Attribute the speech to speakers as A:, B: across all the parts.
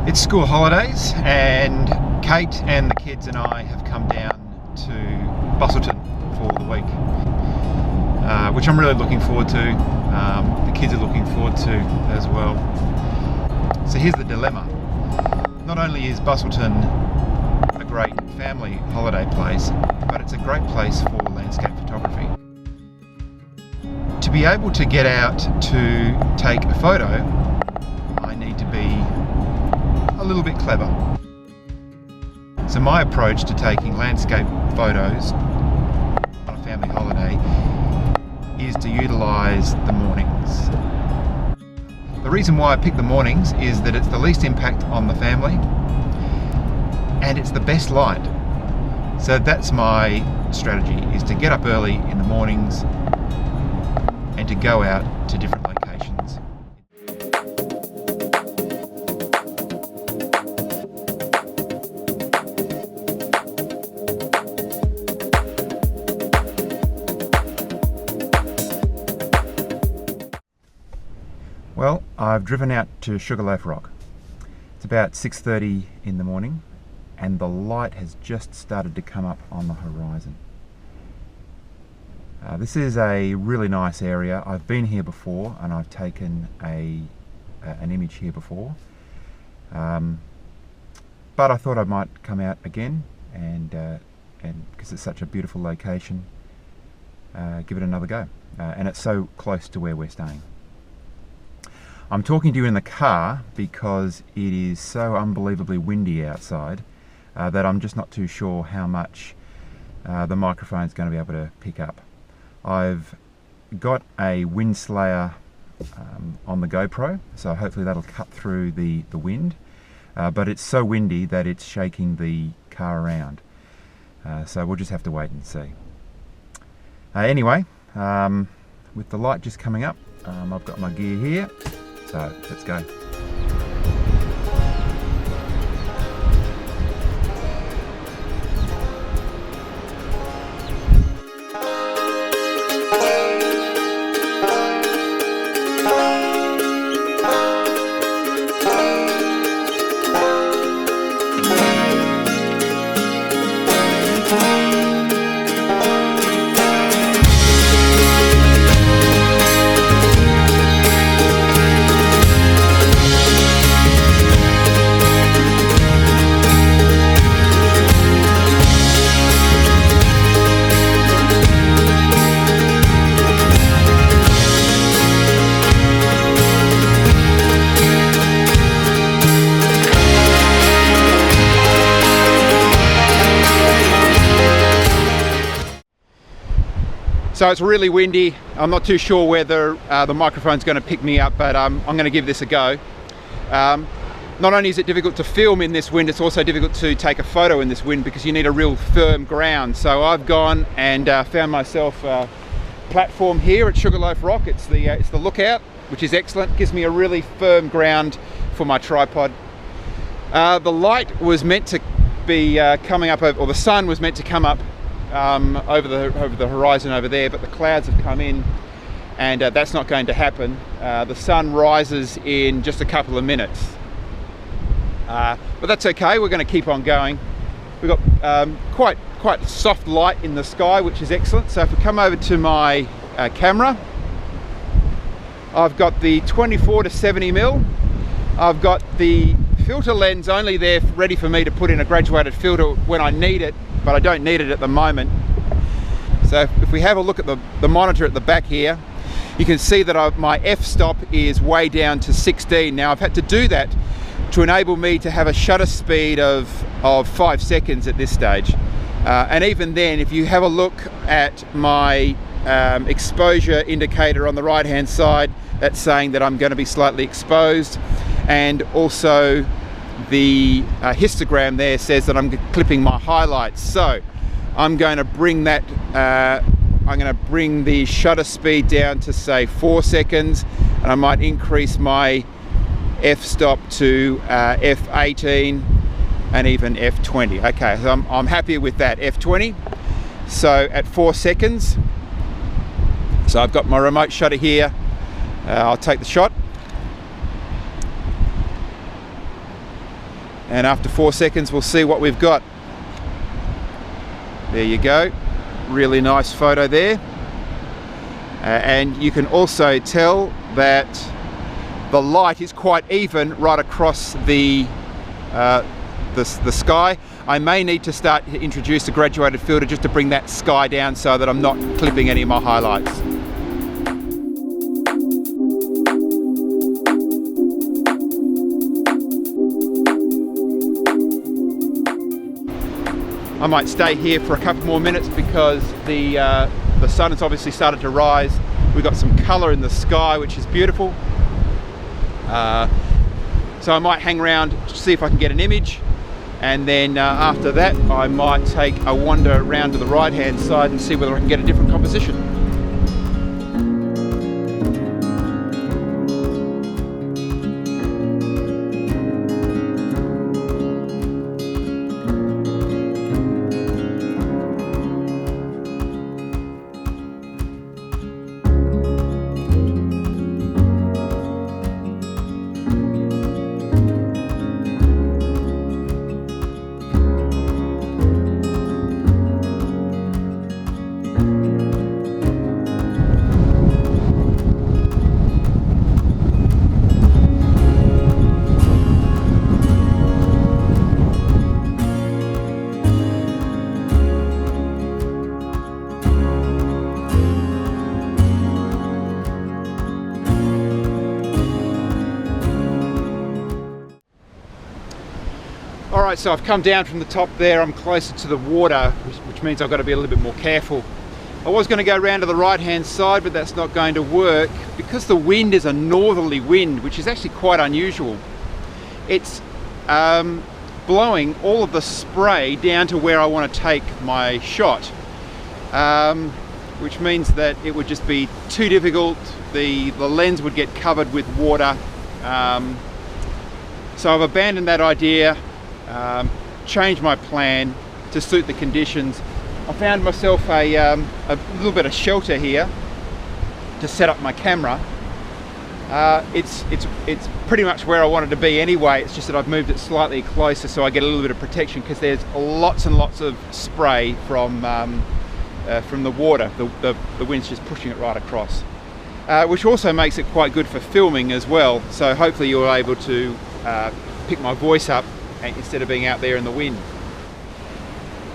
A: It's school holidays and Kate and the kids and I have come down to Busselton for the week, which I'm really looking forward to. The kids are looking forward to as well. So here's the dilemma. Not only is Busselton a great family holiday place, but it's a great place for landscape photography. To be able to get out to take a photo, I need to be a little bit clever. So my approach to taking landscape photos on a family holiday is to utilise the mornings. The reason why I pick the mornings is that it's the least impact on the family and it's the best light. So that's my strategy, is to get up early in the mornings and to go out to different locations. Well, I've driven out to Sugarloaf Rock. It's about 6:30 in the morning and the light has just started to come up on the horizon. This is a really nice area. I've been here before and I've taken an image here before. But I thought I might come out again and because it's such a beautiful location, give it another go. And it's so close to where we're staying. I'm talking to you in the car because it is so unbelievably windy outside that I'm just not too sure how much the microphone's going to be able to pick up. I've got a wind slayer on the GoPro, so hopefully that'll cut through the wind, but it's so windy that it's shaking the car around, so we'll just have to wait and see. Anyway, with the light just coming up, I've got my gear here, so let's go. So it's really windy. I'm not too sure whether the microphone's going to pick me up, but I'm going to give this a go. Not only is it difficult to film in this wind, it's also difficult to take a photo in this wind because you need a real firm ground. So I've gone and found myself a platform here at Sugarloaf Rock. It's the lookout, which is excellent. Gives me a really firm ground for my tripod. The light was meant to be coming up, or the sun was meant to come up over the horizon over there, but the clouds have come in and that's not going to happen. The sun rises in just a couple of minutes, but that's okay. We're going to keep on going. We've got quite soft light in the sky, which is excellent. So if we come over to my camera, I've got the 24 to 70 mil. I've got the filter lens only there ready for me to put in a graduated filter when I need it, but I don't need it at the moment. So if we have a look at the monitor at the back here, you can see that my f-stop is way down to 16. Now I've had to do that to enable me to have a shutter speed of 5 seconds at this stage. And even then, if you have a look at my exposure indicator on the right hand side, that's saying that I'm going to be slightly exposed, and also the histogram there says that I'm clipping my highlights. So I'm going to bring that, I'm going to bring the shutter speed down to say 4 seconds, and I might increase my f-stop to f18 and even f20. Okay, so I'm happy with that, f20. So at 4 seconds, so I've got my remote shutter here. I'll take the shot. And after 4 seconds, we'll see what we've got. There you go. Really nice photo there. And you can also tell that the light is quite even right across the sky. I may need to start to introduce a graduated filter just to bring that sky down so that I'm not clipping any of my highlights. I might stay here for a couple more minutes because the sun has obviously started to rise. We've got some colour in the sky, which is beautiful. So I might hang around to see if I can get an image, and then after that I might take a wander around to the right hand side and see whether I can get a different composition. Alright, so I've come down from the top there. I'm closer to the water, which means I've got to be a little bit more careful. I was going to go around to the right hand side, but that's not going to work because the wind is a northerly wind, which is actually quite unusual. It's blowing all of the spray down to where I want to take my shot, which means that it would just be too difficult. The lens would get covered with water. So I've abandoned that idea. Changed my plan to suit the conditions. I found myself a little bit of shelter here to set up my camera. It's pretty much where I wanted to be anyway. It's just that I've moved it slightly closer so I get a little bit of protection because there's lots and lots of spray from the water. The wind's just pushing it right across, which also makes it quite good for filming as well. So hopefully you're able to pick my voice up instead of being out there in the wind.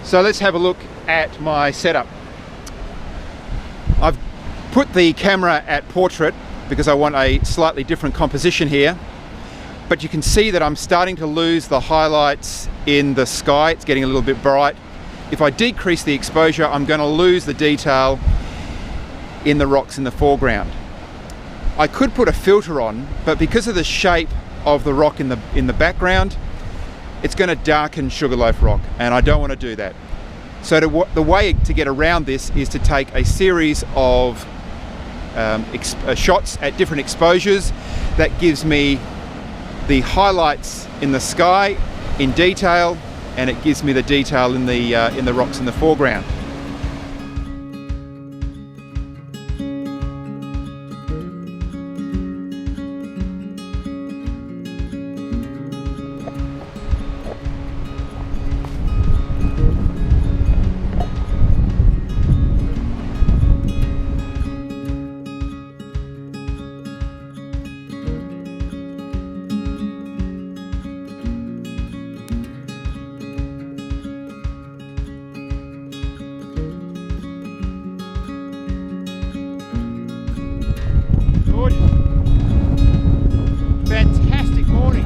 A: So let's have a look at my setup. I've put the camera at portrait because I want a slightly different composition here, but you can see that I'm starting to lose the highlights in the sky. It's getting a little bit bright. If I decrease the exposure, I'm going to lose the detail in the rocks in the foreground. I could put a filter on, but because of the shape of the rock in the background, it's going to darken Sugarloaf Rock, and I don't want to do that. So the way to get around this is to take a series of shots at different exposures. That gives me the highlights in the sky in detail, and it gives me the detail in the rocks in the foreground. Fantastic morning.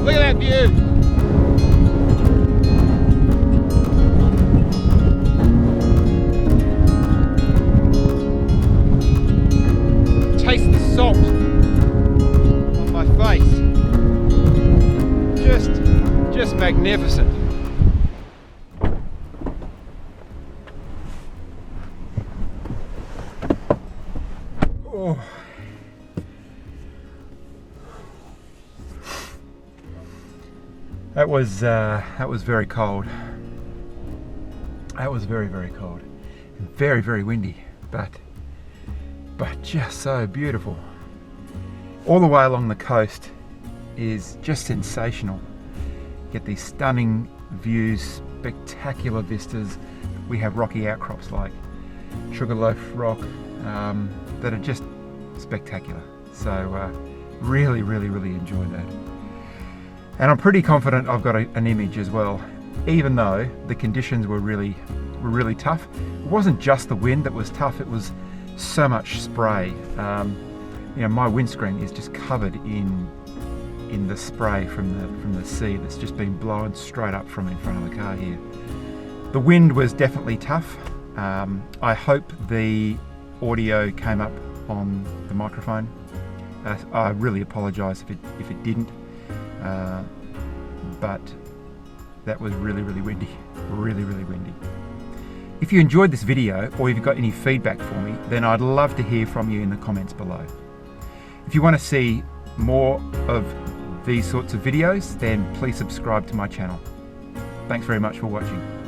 A: Look at that view. Taste the salt on my face. Just magnificent. Oh. That was very cold. That was very, very cold. And very, very windy, but just so beautiful. All the way along the coast is just sensational. You get these stunning views, spectacular vistas. We have rocky outcrops like Sugarloaf Rock that are just spectacular. So really, really, really enjoyed that. And I'm pretty confident I've got an image as well, even though the conditions were really tough. It wasn't just the wind that was tough, it was so much spray. You know, my windscreen is just covered in the spray from the sea that's just been blown straight up from in front of the car here. The wind was definitely tough. I hope the audio came up on the microphone. I really apologise if it didn't, but that was really, really windy, really, really windy. If you enjoyed this video or if you've got any feedback for me, then I'd love to hear from you in the comments below. If you want to see more of these sorts of videos, then please subscribe to my channel. Thanks very much for watching.